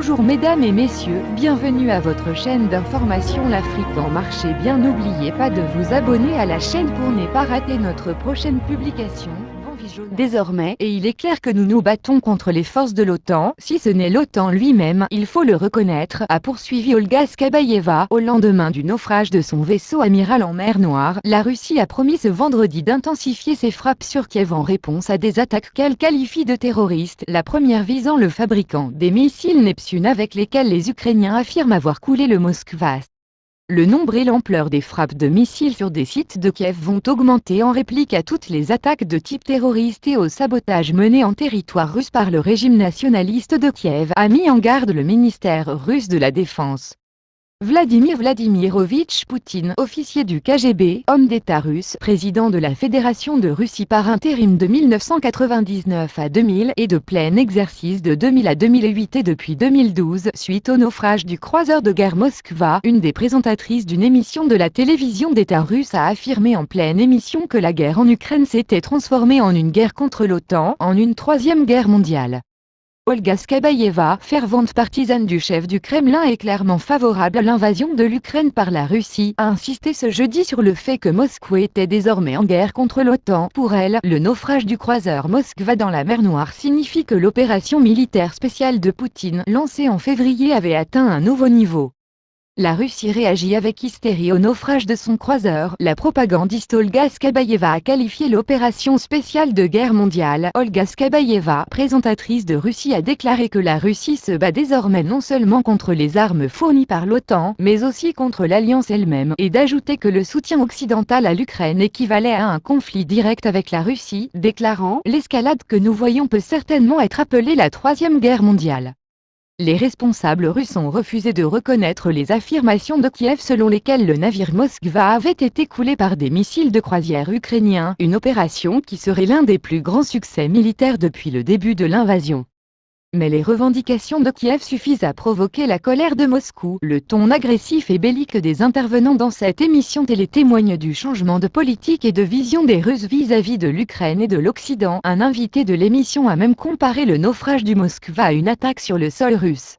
Bonjour mesdames et messieurs, bienvenue à votre chaîne d'information L'Afrique en marche et bien n'oubliez pas de vous abonner à la chaîne pour ne pas rater notre prochaine publication. Désormais, et il est clair que nous nous battons contre les forces de l'OTAN, si ce n'est l'OTAN lui-même, il faut le reconnaître, a poursuivi Olga Skabayeva. Au lendemain du naufrage de son vaisseau amiral en mer Noire, la Russie a promis ce vendredi d'intensifier ses frappes sur Kiev en réponse à des attaques qu'elle qualifie de terroristes, la première visant le fabricant des missiles Neptune avec lesquels les Ukrainiens affirment avoir coulé le Moskva. Le nombre et l'ampleur des frappes de missiles sur des sites de Kiev vont augmenter en réplique à toutes les attaques de type terroriste et au sabotage mené en territoire russe par le régime nationaliste de Kiev, a mis en garde le ministère russe de la Défense. Vladimir Vladimirovitch Poutine, officier du KGB, homme d'État russe, président de la Fédération de Russie par intérim de 1999 à 2000 et de plein exercice de 2000 à 2008 et depuis 2012, suite au naufrage du croiseur de guerre Moskva, une des présentatrices d'une émission de la télévision d'État russe a affirmé en pleine émission que la guerre en Ukraine s'était transformée en une guerre contre l'OTAN, en une troisième guerre mondiale. Olga Skabayeva, fervente partisane du chef du Kremlin et clairement favorable à l'invasion de l'Ukraine par la Russie, a insisté ce jeudi sur le fait que Moscou était désormais en guerre contre l'OTAN. Pour elle, le naufrage du croiseur Moskva dans la mer Noire signifie que l'opération militaire spéciale de Poutine, lancée en février, avait atteint un nouveau niveau. La Russie réagit avec hystérie au naufrage de son croiseur. La propagandiste Olga Skabayeva a qualifié l'opération spéciale de guerre mondiale. Olga Skabayeva, présentatrice de Russie, a déclaré que la Russie se bat désormais non seulement contre les armes fournies par l'OTAN, mais aussi contre l'Alliance elle-même, et d'ajouter que le soutien occidental à l'Ukraine équivalait à un conflit direct avec la Russie, déclarant « L'escalade que nous voyons peut certainement être appelée la troisième guerre mondiale ». Les responsables russes ont refusé de reconnaître les affirmations de Kiev selon lesquelles le navire Moskva avait été coulé par des missiles de croisière ukrainiens, une opération qui serait l'un des plus grands succès militaires depuis le début de l'invasion. Mais les revendications de Kiev suffisent à provoquer la colère de Moscou. Le ton agressif et bellique des intervenants dans cette émission télé témoigne du changement de politique et de vision des Russes vis-à-vis de l'Ukraine et de l'Occident. Un invité de l'émission a même comparé le naufrage du Moskva à une attaque sur le sol russe.